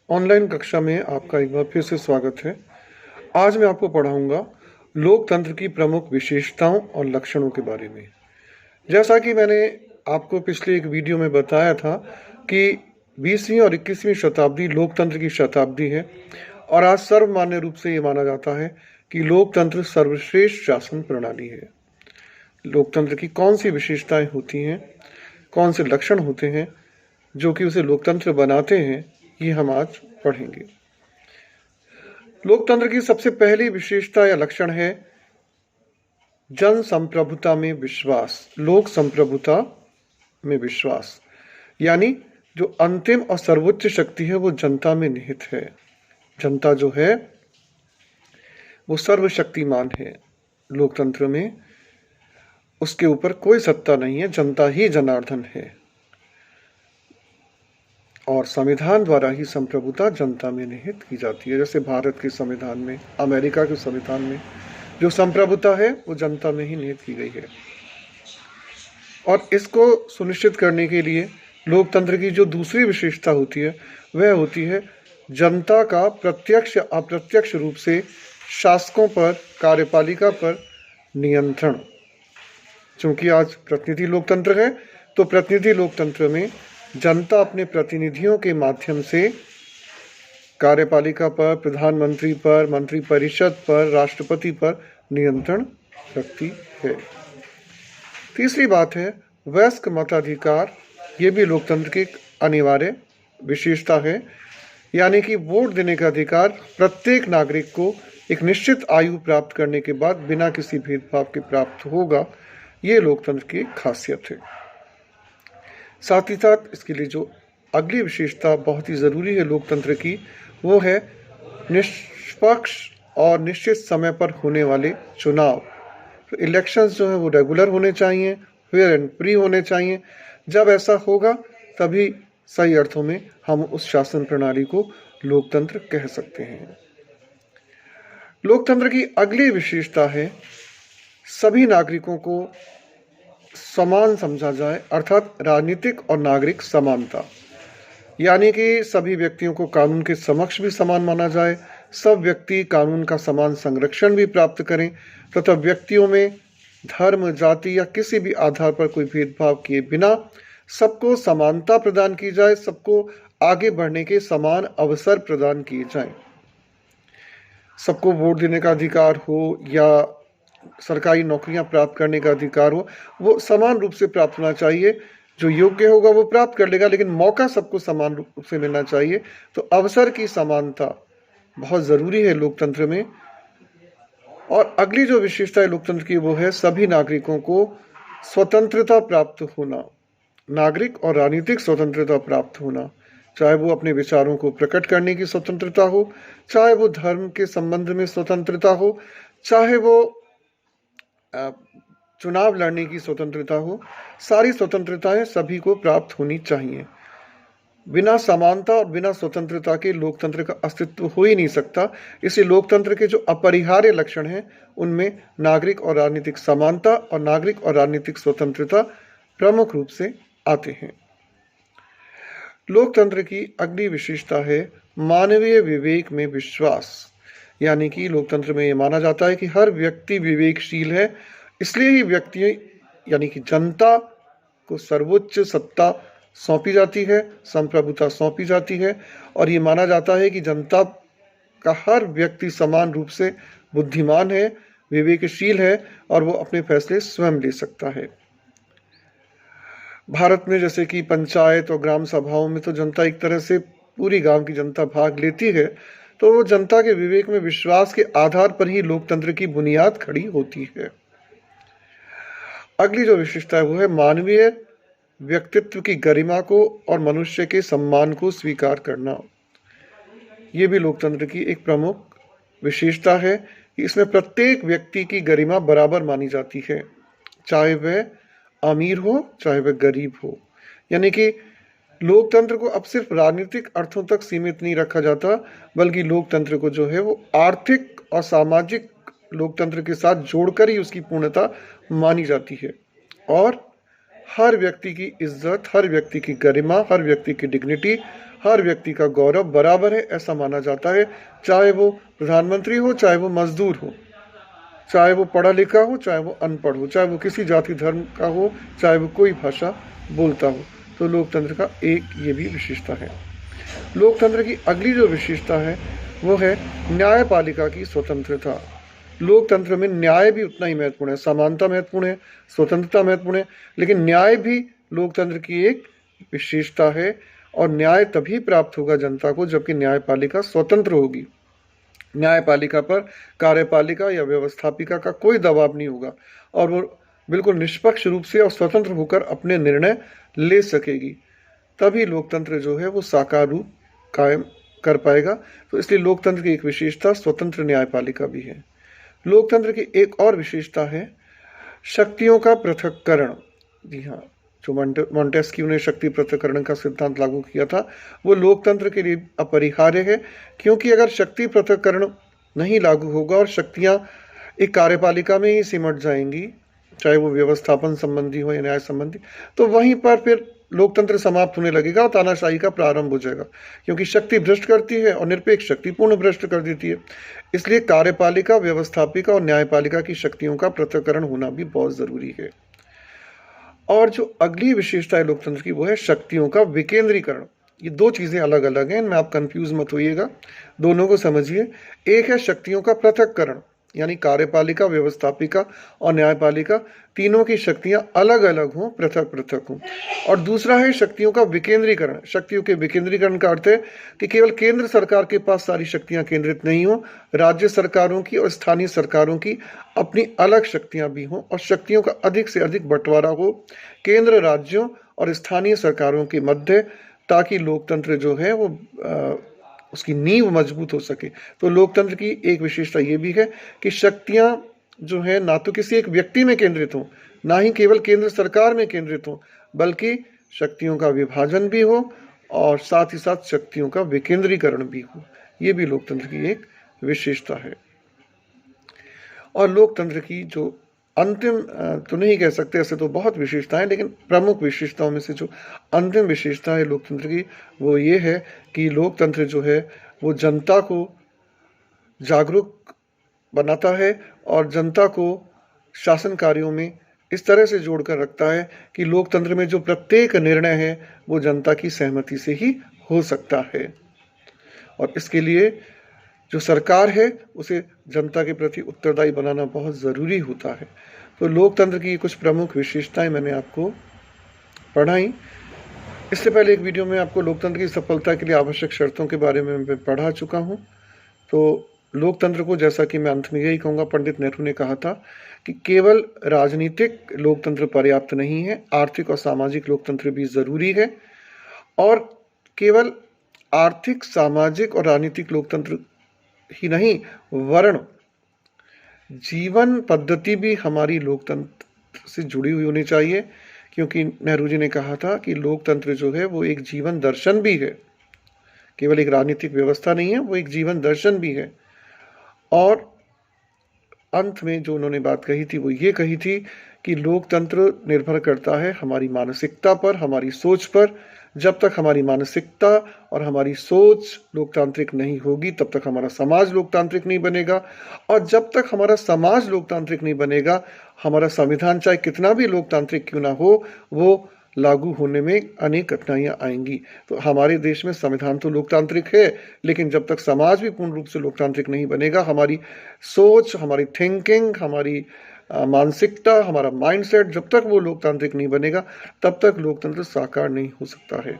Online कक्षा में आपका एक बार फिर से स्वागत है। आज मैं आपको पढ़ाऊंगा लोकतंत्र की प्रमुख विशेषताओं और लक्षणों के बारे में। जैसा कि मैंने आपको पिछले एक वीडियो में बताया था कि 20वीं और 21वीं शताब्दी लोकतंत्र की शताब्दी है और आज सर्वमान्य रूप से ये माना जाता है कि लोकतंत्र सर्वश्रेष्ठ शासन प्रणाली है। लोकतंत्र की कौन सी विशेषताएं होती हैं, कौन से लक्षण होते हैं जो कि उसे लोकतंत्र बनाते हैं, ये हम आज पढ़ेंगे। लोकतंत्र की सबसे पहली विशेषता या लक्षण है जन संप्रभुता में विश्वास। लोक संप्रभुता में विश्वास यानी जो अंतिम और सर्वोच्च शक्ति है वो जनता में निहित है। जनता जो है वो सर्वशक्तिमान है। लोकतंत्र में उसके ऊपर कोई सत्ता नहीं है, जनता ही जनार्दन है और संविधान द्वारा ही संप्रभुता जनता में निहित की जाती है। जैसे भारत के संविधान में, अमेरिका के संविधान में जो संप्रभुता है वो जनता में ही निहित की गई है। और इसको सुनिश्चित करने के लिए लोकतंत्र की जो दूसरी विशेषता होती है वह होती है जनता का प्रत्यक्ष या अप्रत्यक्ष रूप से शासकों पर, कार्यपालिका पर नियंत्रण। क्योंकि आज प्रतिनिधि लोकतंत्र है तो प्रतिनिधि लोकतंत्र में जनता अपने प्रतिनिधियों के माध्यम से कार्यपालिका पर, प्रधानमंत्री पर, मंत्रिपरिषद पर, राष्ट्रपति पर नियंत्रण रखती है। तीसरी बात है वयस्क मताधिकार। ये भी लोकतंत्र की अनिवार्य विशेषता है, यानी कि वोट देने का अधिकार प्रत्येक नागरिक को एक निश्चित आयु प्राप्त करने के बाद बिना किसी भेदभाव के प्राप्त होगा। ये लोकतंत्र की खासियत है। साथ ही साथ इसके लिए जो अगली विशेषता बहुत ही ज़रूरी है लोकतंत्र की, वो है निष्पक्ष और निश्चित समय पर होने वाले चुनाव। तो इलेक्शंस जो है वो रेगुलर होने चाहिए, फेयर एंड फ्री होने चाहिए। जब ऐसा होगा तभी सही अर्थों में हम उस शासन प्रणाली को लोकतंत्र कह सकते हैं। लोकतंत्र की अगली विशेषता है सभी नागरिकों को समान समझा जाए, अर्थात राजनीतिक और नागरिक समानता। यानी कि सभी व्यक्तियों को कानून के समक्ष भी समान माना जाए, सब व्यक्ति कानून का समान संरक्षण भी प्राप्त करें तथा व्यक्तियों में धर्म, जाति या किसी भी आधार पर कोई भेदभाव किए बिना सबको समानता प्रदान की जाए, सबको आगे बढ़ने के समान अवसर प्रदान किए जाएं। सबको वोट देने का अधिकार हो या सरकारी नौकरियां प्राप्त करने का अधिकार हो, वो समान रूप से प्राप्त होना चाहिए। जो योग्य होगा वो प्राप्त कर लेगा, लेकिन मौका सबको समान रूप से मिलना चाहिए। तो अवसर की समानता बहुत ज़रूरी है लोकतंत्र में। और अगली जो विशेषता है लोकतंत्र की वो है सभी नागरिकों को स्वतंत्रता प्राप्त होना। नागरिक और राजनीतिक स्वतंत्रता प्राप्त होना, चाहे वो अपने विचारों को प्रकट करने की स्वतंत्रता हो, चाहे वो धर्म के संबंध में स्वतंत्रता हो, चाहे वो चुनाव लड़ने की स्वतंत्रता हो। सारी स्वतंत्रताएं सभी को प्राप्त होनी चाहिए। बिना समानता और बिना स्वतंत्रता के लोकतंत्र का अस्तित्व हो ही नहीं सकता। इसलिए लोकतंत्र के जो अपरिहार्य लक्षण हैं उनमें नागरिक और राजनीतिक समानता और नागरिक और राजनीतिक स्वतंत्रता प्रमुख रूप से आते हैं। लोकतंत्र की अगली विशेषता है मानवीय विवेक में विश्वास। यानी कि लोकतंत्र में यह माना जाता है कि हर व्यक्ति विवेकशील है, इसलिए ही व्यक्ति यानी कि जनता को सर्वोच्च सत्ता सौंपी जाती है, संप्रभुता सौंपी जाती है। और ये माना जाता है कि जनता का हर व्यक्ति समान रूप से बुद्धिमान है, विवेकशील है और वो अपने फैसले स्वयं ले सकता है। भारत में जैसे कि पंचायत और ग्राम सभाओं में तो जनता एक तरह से पूरी गांव की जनता भाग लेती है, तो वो जनता के विवेक में विश्वास के आधार पर ही लोकतंत्र की बुनियाद खड़ी होती है। अगली जो विशेषता है वो है मानवीय व्यक्तित्व की गरिमा को और मनुष्य के सम्मान को स्वीकार करना। ये भी लोकतंत्र की एक प्रमुख विशेषता है कि इसमें प्रत्येक व्यक्ति की गरिमा बराबर मानी जाती है, चाहे वह अमीर हो चाहे वह गरीब हो। यानी कि लोकतंत्र को अब सिर्फ राजनीतिक अर्थों तक सीमित नहीं रखा जाता, बल्कि लोकतंत्र को जो है वो आर्थिक और सामाजिक लोकतंत्र के साथ जोड़कर ही उसकी पूर्णता मानी जाती है। और हर व्यक्ति की इज्जत, हर व्यक्ति की गरिमा, हर व्यक्ति की डिग्निटी, हर व्यक्ति का गौरव बराबर है, ऐसा माना जाता है। चाहे वो प्रधानमंत्री हो, चाहे वो मजदूर हो, चाहे वो पढ़ा लिखा हो, चाहे वो अनपढ़ हो, चाहे वो किसी जाति धर्म का हो, चाहे वो कोई भाषा बोलता हो। तो लोकतंत्र का एक ये भी विशेषता है। लोकतंत्र की अगली जो विशेषता है वो है न्यायपालिका की स्वतंत्रता। लोकतंत्र में न्याय भी उतना ही महत्वपूर्ण है, समानता महत्वपूर्ण है, स्वतंत्रता महत्वपूर्ण है, लेकिन न्याय भी लोकतंत्र की एक विशेषता है। और न्याय तभी प्राप्त होगा जनता को जबकि न्यायपालिका स्वतंत्र होगी। न्यायपालिका पर कार्यपालिका या व्यवस्थापिका का कोई दबाव नहीं होगा और वो बिल्कुल निष्पक्ष रूप से और स्वतंत्र होकर अपने निर्णय ले सकेगी। तभी लोकतंत्र जो है वो साकार रूप कायम कर पाएगा। तो इसलिए लोकतंत्र की एक विशेषता स्वतंत्र न्यायपालिका भी है। लोकतंत्र की एक और विशेषता है शक्तियों का पृथक्करण। जी हाँ, जो मॉन्टेस्क्यू ने शक्ति पृथक्करण का सिद्धांत लागू किया था वो लोकतंत्र के लिए अपरिहार्य है, क्योंकि अगर शक्ति पृथक्करण नहीं लागू होगा और शक्तियां एक कार्यपालिका में ही सिमट जाएंगी, चाहे वो व्यवस्थापन संबंधी हो या न्याय संबंधी, तो वहीं पर फिर लोकतंत्र समाप्त होने लगेगा और तानाशाही का प्रारंभ हो जाएगा, क्योंकि शक्ति भ्रष्ट करती है और निरपेक्ष शक्ति पूर्ण भ्रष्ट कर देती है। इसलिए कार्यपालिका, व्यवस्थापिका और न्यायपालिका की शक्तियों का पृथक्करण होना भी बहुत जरूरी है। और जो अगली विशेषता है लोकतंत्र की वो है शक्तियों का विकेंद्रीकरण। ये दो चीजें अलग अलग हैं, इनमें आप कंफ्यूज मत होइएगा, दोनों को समझिए। एक है शक्तियों का पृथक्करण, यानी कार्यपालिका, व्यवस्थापिका और न्यायपालिका तीनों की शक्तियां अलग अलग हों, पृथक पृथक हों। और दूसरा है शक्तियों का विकेंद्रीकरण। शक्तियों के विकेंद्रीकरण का अर्थ है कि केवल केंद्र सरकार के पास सारी शक्तियां केंद्रित नहीं हों, राज्य सरकारों की और स्थानीय सरकारों की अपनी अलग शक्तियां भी हों और शक्तियों का अधिक से अधिक बंटवारा हो केंद्र, राज्यों और स्थानीय सरकारों के मध्य, ताकि लोकतंत्र जो है वो उसकी नींव मजबूत हो सके। तो लोकतंत्र की एक विशेषता ये भी है कि शक्तियां जो है ना तो किसी एक व्यक्ति में केंद्रित हो, ना ही केवल केंद्र सरकार में केंद्रित हो, बल्कि शक्तियों का विभाजन भी हो और साथ ही साथ शक्तियों का विकेंद्रीकरण भी हो। ये भी लोकतंत्र की एक विशेषता है। और लोकतंत्र की जो अंतिम तो नहीं कह सकते, ऐसे तो बहुत विशेषताएं, लेकिन प्रमुख विशेषताओं में से जो अंतिम विशेषता है लोकतंत्र की वो ये है कि लोकतंत्र जो है वो जनता को जागरूक बनाता है और जनता को शासन कार्यों में इस तरह से जोड़कर रखता है कि लोकतंत्र में जो प्रत्येक निर्णय है वो जनता की सहमति से ही हो सकता है। और इसके लिए जो सरकार है उसे जनता के प्रति उत्तरदायी बनाना बहुत ज़रूरी होता है। तो लोकतंत्र की कुछ प्रमुख विशेषताएं मैंने आपको पढ़ाई। इससे पहले एक वीडियो में आपको लोकतंत्र की सफलता के लिए आवश्यक शर्तों के बारे में मैं पढ़ा चुका हूं। तो लोकतंत्र को, जैसा कि मैं अंत में यही कहूँगा, पंडित नेहरू ने कहा था कि केवल राजनीतिक लोकतंत्र पर्याप्त नहीं है, आर्थिक और सामाजिक लोकतंत्र भी ज़रूरी है। और केवल आर्थिक, सामाजिक और राजनीतिक लोकतंत्र ही नहीं, वर्ण जीवन पद्धति भी हमारी लोकतंत्र से जुड़ी हुई होनी चाहिए, क्योंकि नेहरू जी ने कहा था कि लोकतंत्र जो है वो एक जीवन दर्शन भी है, केवल एक राजनीतिक व्यवस्था नहीं है, वो एक जीवन दर्शन भी है। और अंत में जो उन्होंने बात कही थी वो ये कही थी कि लोकतंत्र निर्भर करता है हमारी मानसिकता पर, हमारी सोच पर। जब तक हमारी मानसिकता और हमारी सोच लोकतांत्रिक नहीं होगी तब तक हमारा समाज लोकतांत्रिक नहीं बनेगा, और जब तक हमारा समाज लोकतांत्रिक नहीं बनेगा, हमारा संविधान चाहे कितना भी लोकतांत्रिक क्यों ना हो, वो लागू होने में अनेक कठिनाइयां आएंगी। तो हमारे देश में संविधान तो लोकतांत्रिक है, लेकिन जब तक समाज भी पूर्ण रूप से लोकतांत्रिक नहीं बनेगा, हमारी सोच, हमारी थिंकिंग, हमारी मानसिकता, हमारा माइंडसेट जब तक वो लोकतांत्रिक नहीं बनेगा तब तक लोकतंत्र साकार नहीं हो सकता है।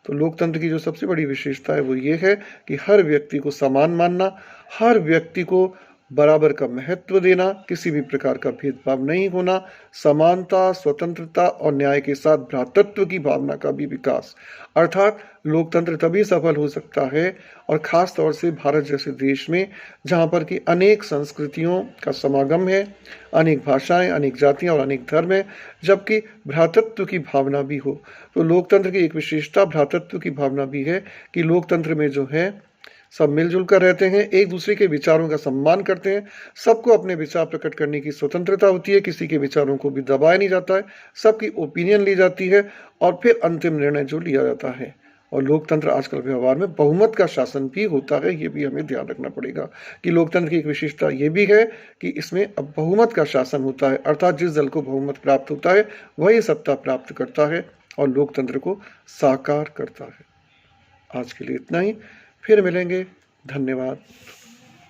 तो लोकतंत्र की जो सबसे बड़ी विशेषता है वो ये है कि हर व्यक्ति को समान मानना, हर व्यक्ति को बराबर का महत्व देना, किसी भी प्रकार का भेदभाव नहीं होना, समानता, स्वतंत्रता और न्याय के साथ भ्रातृत्व की भावना का भी विकास। अर्थात लोकतंत्र तभी सफल हो सकता है, और खास तौर से भारत जैसे देश में जहाँ पर कि अनेक संस्कृतियों का समागम है, अनेक भाषाएं, अनेक जातियां और अनेक धर्म है, जबकि भ्रातृत्व की भावना भी हो। तो लोकतंत्र की एक विशेषता भ्रातृत्व की भावना भी है कि लोकतंत्र में जो है सब मिलजुल कर रहते हैं, एक दूसरे के विचारों का सम्मान करते हैं, सबको अपने विचार प्रकट करने की स्वतंत्रता होती है, किसी के विचारों को भी दबाया नहीं जाता है, सबकी ओपिनियन ली जाती है और फिर अंतिम निर्णय जो लिया जाता है। और लोकतंत्र आजकल व्यवहार में बहुमत का शासन भी होता है, ये भी हमें ध्यान रखना पड़ेगा कि लोकतंत्र की एक विशेषता ये भी है कि इसमें अब बहुमत का शासन होता है, अर्थात जिस दल को बहुमत प्राप्त होता है वही सत्ता प्राप्त करता है और लोकतंत्र को साकार करता है। आज के लिए इतना ही, फिर मिलेंगे। धन्यवाद।